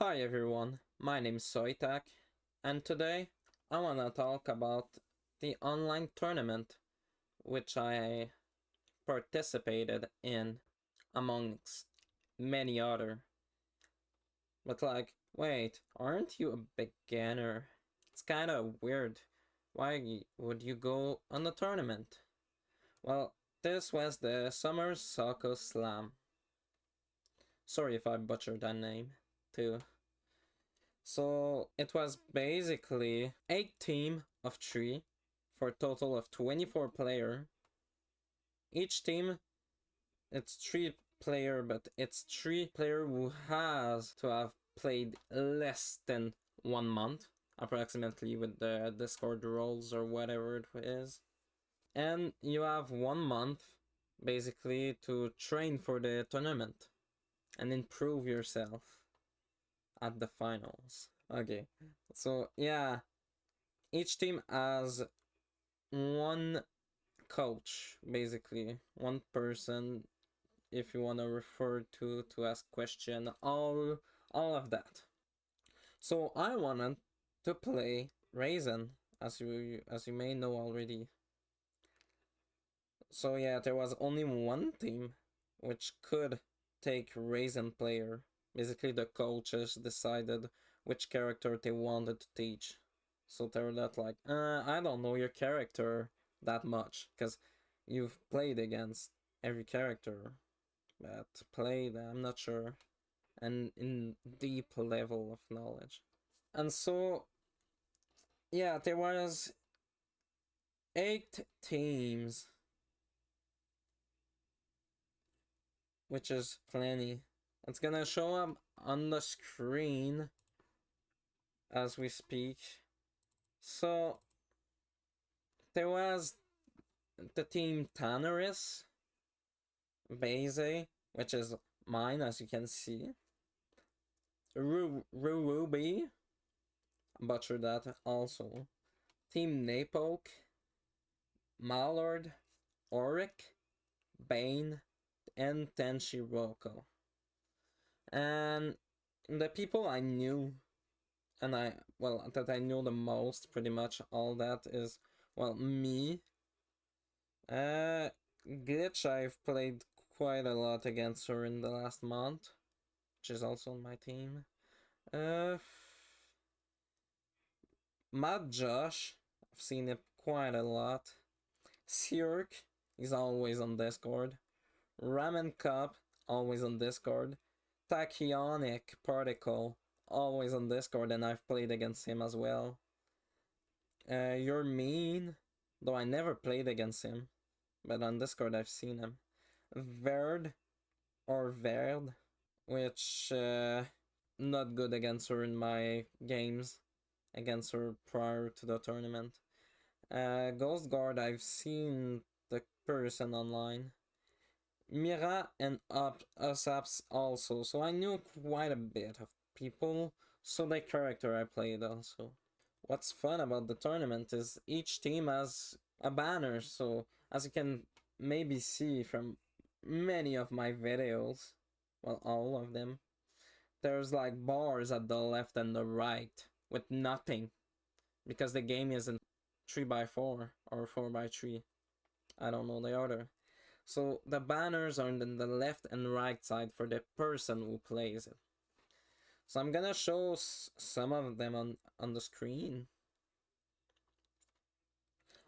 Hi everyone, my name is Soitak, and today I wanna talk about the online tournament which I participated in amongst many other. But wait, aren't you a beginner? It's kinda weird. Why would you go on the tournament? Well, this was the Summer Soku Slam. Sorry if I butchered that name, too. So it was basically 8 team of 3 for a total of 24 player. Each team, it's 3 player, but it's 3 player who has to have played less than 1 month, approximately, with the Discord roles or whatever it is. And you have 1 month basically to train for the tournament and improve yourself at the finals. Okay, so yeah, each team has one coach, basically one person, if you want to refer to ask question, all of that. So I wanted to play Raisin, as you may know already. So yeah, there was only one team which could take Raisin player. Basically, the coaches decided which character they wanted to teach. So they were not like, I don't know your character that much, because you've played against every character, but played, I'm not sure, and in deep level of knowledge. And so, yeah, there was 8 teams, which is plenty. It's gonna show up on the screen as we speak. So there was the team Tanneris, Beze, which is mine, as you can see. Ruby, butchered that also. Team Napoke, Mallard, Auric, Bane, and Tenshiroko. And the people I knew, and that I knew the most, pretty much all that is, well, me. Glitch, I've played quite a lot against her in the last month, which is also on my team. Mad Josh, I've seen it quite a lot. Sirk, he's always on Discord. Ramen Cup, always on Discord. Tachyonic Particle, always on Discord, and I've played against him as well. You're Mean, though I never played against him, but on Discord I've seen him. Verd, or Verd, which, not good against her in my games, against her prior to the tournament. Ghost Guard, I've seen the person online. Mira and Usaps also, so I knew quite a bit of people, so the character I played also. What's fun about the tournament is each team has a banner, so as you can maybe see from many of my videos, well, all of them, there's like bars at the left and the right with nothing, because the game isn't 3x4 or 4x3. I don't know the order. So the banners are on the left and right side for the person who plays it. So I'm gonna show some of them on the screen.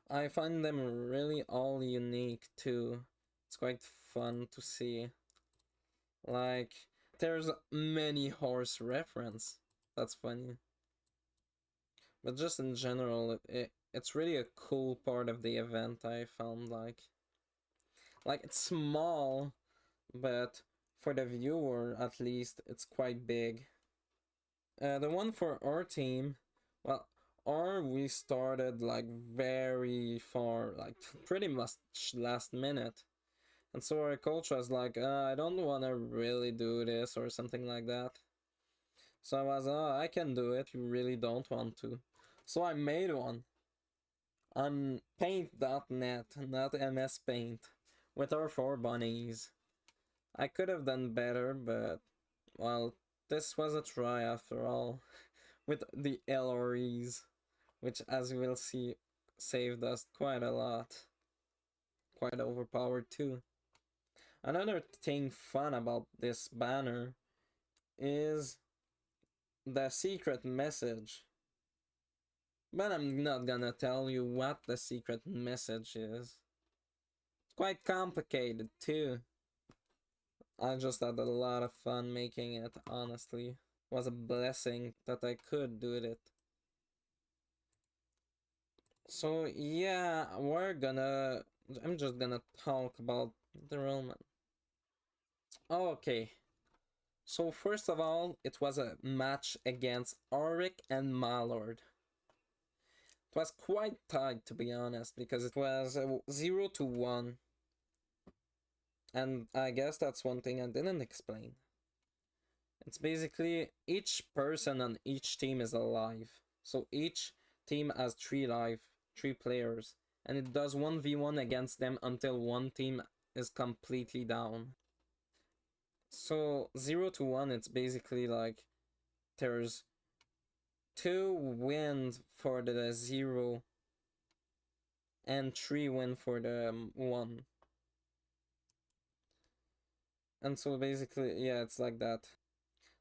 I find them really all unique too. It's quite fun to see. Like, there's many horse reference. That's funny. But just in general, it's really a cool part of the event, I found. Like it's small, but for the viewer, at least, it's quite big. The one for our team, well, we started like very far, like pretty much last minute. And so our coach was like, I don't want to really do this or something like that. So I was, I can do it, you really don't want to. So I made one on paint.net, not MS Paint, with our 4 bunnies. I could have done better, but, well, this was a try after all, with the LREs, which as you will see saved us quite a lot. Quite overpowered too. Another thing fun about this banner is the secret message. But I'm not gonna tell you what the secret message is. It's quite complicated too. I just had a lot of fun making it, honestly. It was a blessing that I could do it. So yeah, I'm just gonna talk about the Roman. Okay, so first of all, it was a match against Auric and Mallord. It was quite tight, to be honest, because it was 0-1. And I guess that's one thing I didn't explain. It's basically each person on each team is alive. So each team has 3 players. And it does 1v1 against them until one team is completely down. So 0-1, it's basically like there's 2 wins for the 0 and 3 wins for the 1. And so basically, yeah, it's like that.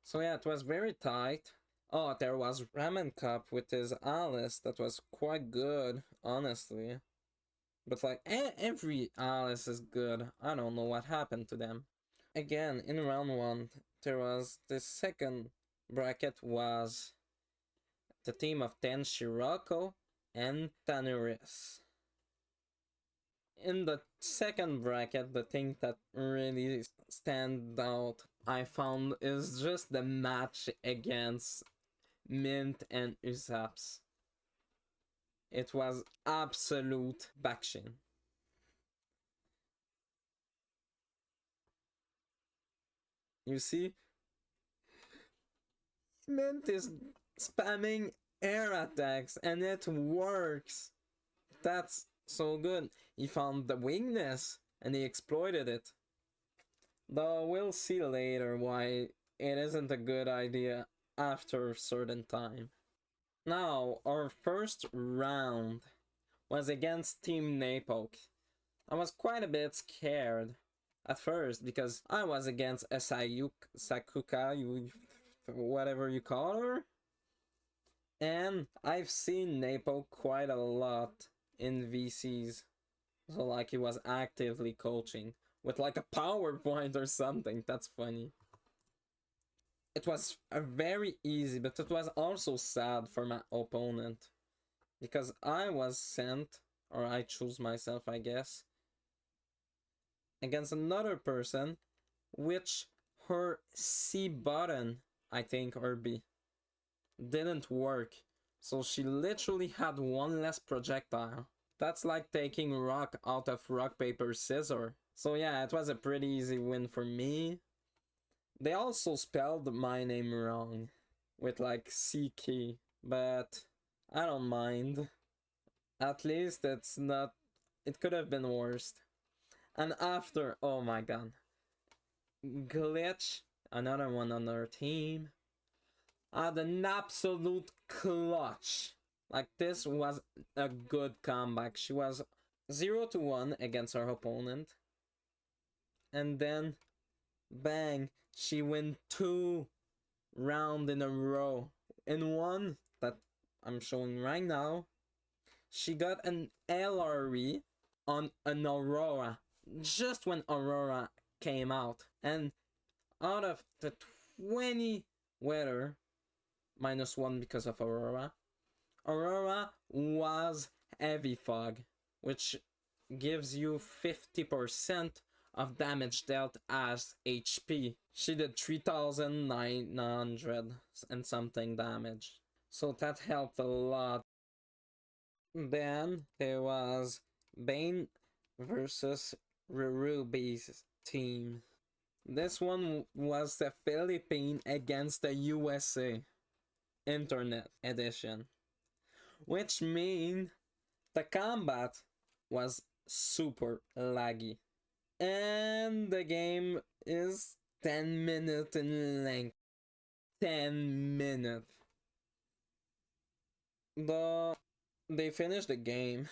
So yeah, it was very tight. Oh, there was Ramen Cup with his Alice that was quite good, honestly. But like, every Alice is good. I don't know what happened to them. Again, in round 1, there was the second bracket was the team of Ten Shiroko and Tanuris. In the second bracket, the thing that really stands out I found is just the match against Mint and Usaps. It was absolute bakshin. You see, Mint is spamming air attacks and it works. That's so good. He found the weakness and he exploited it. Though we'll see later why it isn't a good idea after a certain time. Now, our first round was against Team Napoke. I was quite a bit scared at first because I was against a Sakuka, whatever you call her. And I've seen Napoke quite a lot in VCs. So like he was actively coaching with like a PowerPoint or something. That's funny. It was very easy, but it was also sad for my opponent. Because I was sent, or I chose myself, I guess, against another person, which her C button, I think, or B, didn't work. So she literally had one less projectile. That's like taking rock out of rock, paper, scissors. So yeah, it was a pretty easy win for me. They also spelled my name wrong with like C key, but I don't mind. At least it's not, it could have been worse. And after, oh my god, Glitch, another one on our team, had an absolute clutch. Like this was a good comeback. She was 0-1 against her opponent. And then, bang, she win 2 rounds in a row. In one that I'm showing right now, she got an LRE on an Aurora just when Aurora came out. And out of the 20 weather, -1 because of Aurora, Aurora was Heavy Fog, which gives you 50% of damage dealt as HP. She did 3,900 and something damage. So that helped a lot. Then there was Bane versus Ruby's team. This one was the Philippine against the USA Internet Edition. Which means the combat was super laggy. And the game is 10 minutes in length. 10 minutes. They finished the game.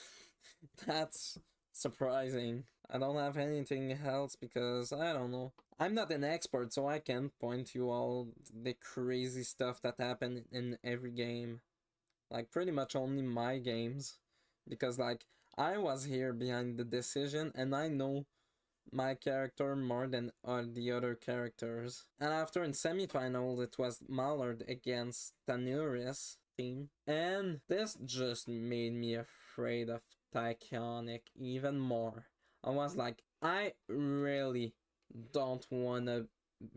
That's surprising. I don't have anything else because I don't know. I'm not an expert, so I can't point you all the crazy stuff that happened in every game. Like pretty much only my games. Because like I was here behind the decision and I know my character more than the other characters. And after in semifinal it was Mallard against Tanuris team. And this just made me afraid of Tachyonic even more. I was like, I really don't wanna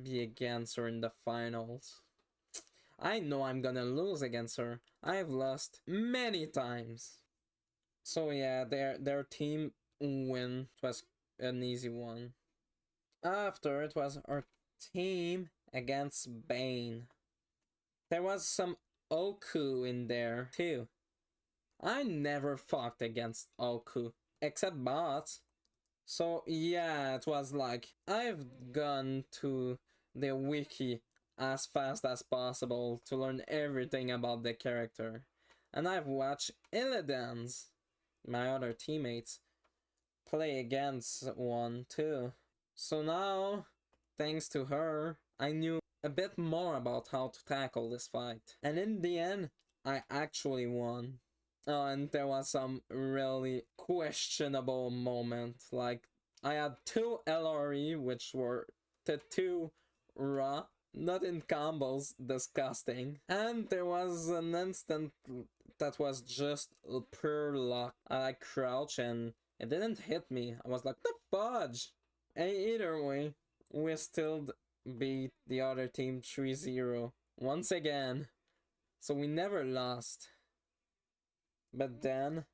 be against her in the finals. I know I'm gonna lose against her. I've lost many times. So yeah, their team win was an easy one. After it was our team against Bane. There was some Oku in there too. I never fought against Oku, except bots. So yeah, it was like, I've gone to the wiki as fast as possible to learn everything about the character. And I've watched Illidan's, my other teammates, play against one too. So now, thanks to her, I knew a bit more about how to tackle this fight. And in the end, I actually won. Oh, and there was some really questionable moment. Like, I had 2 LRE, which were the 2 raw, not in combos, disgusting. And there was an instant that was just pure luck. I like crouch and it didn't hit me. I was like, the fudge! And either way, we still beat the other team 3-0 once again. So we never lost. But then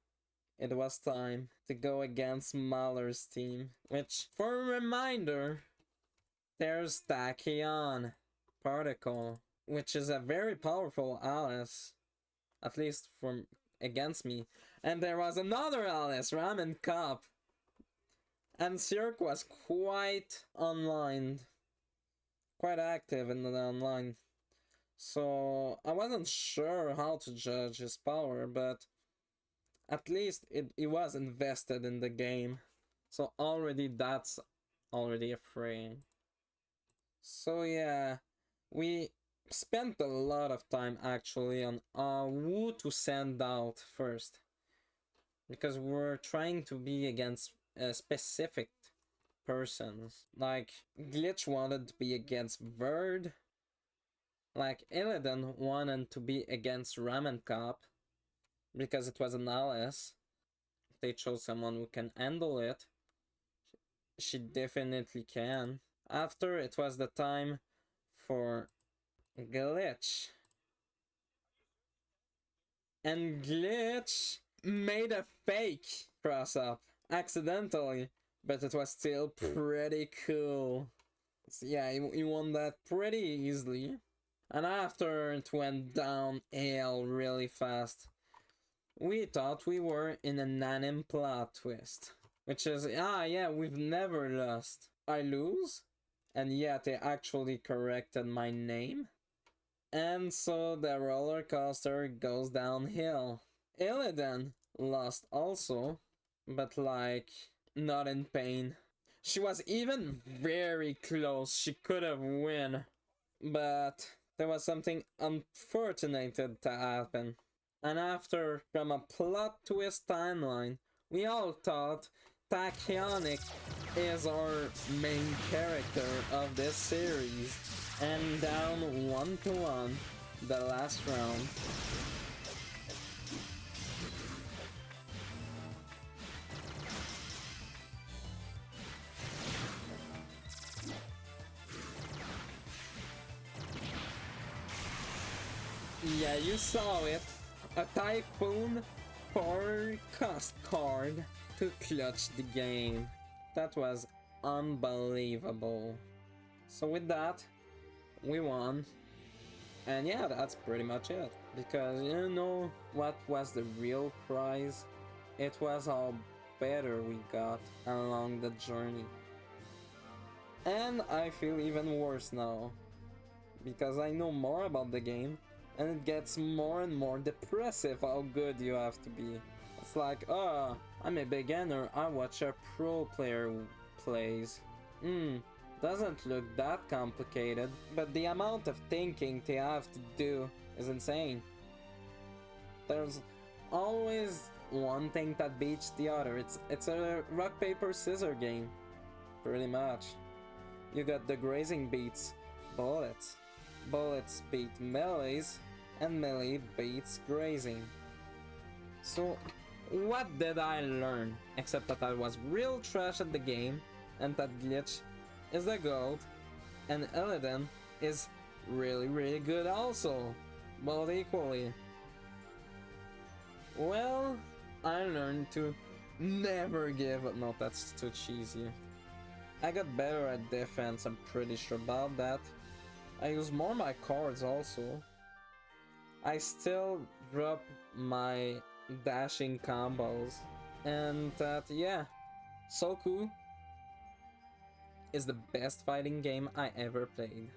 it was time to go against Mahler's team, which, for a reminder, there's Tachyon Particle, which is a very powerful Alice, at least from against me. And there was another Alice, Ramen Cup. And Cirque was quite online, quite active in the online. So I wasn't sure how to judge his power, but at least it was invested in the game. So already that's already a frame. So yeah, we spent a lot of time actually on who to send out first. Because we're trying to be against specific persons. Like, Glitch wanted to be against Verd. Like, Illidan wanted to be against Ramen Cop. Because it was an Alice. They chose someone who can handle it. She definitely can. After, it was the time for Glitch. And Glitch made a fake cross-up accidentally, but it was still pretty cool. So yeah, he won that pretty easily. And after it went downhill really fast, we thought we were in an anime plot twist. Which is, yeah, we've never lost. I lose, and yet they actually corrected my name. And so the roller coaster goes downhill. Illidan lost also, but like, not in pain. She was even very close, she could have won. But there was something unfortunate to happen. And after, from a plot twist timeline, we all thought Tachyonic is our main character of this series. And down 1-1, the last round. Yeah, you saw it. A Typhoon forecast card to clutch the game. That was unbelievable. So with that, we won. And yeah, that's pretty much it. Because you know what was the real prize? It was how better we got along the journey. And I feel even worse now. because I know more about the game, and it gets more and more depressive how good you have to be. It's like, oh, I'm a beginner, I watch a pro player plays. Doesn't look that complicated, but the amount of thinking they have to do is insane. There's always one thing that beats the other. It's a rock paper scissors game, pretty much. You got the grazing beats bullets, bullets beat melees, and melee beats grazing. So what did I learn? Except that I was real trash at the game, and that Glitch is the gold, and Illidan is really good also, both equally. Well, I learned to never give up. No, that's too cheesy. I got better at defense, I'm pretty sure about that. I use more my cards also. I still drop my dashing combos. And that, yeah, Soku is the best fighting game I ever played.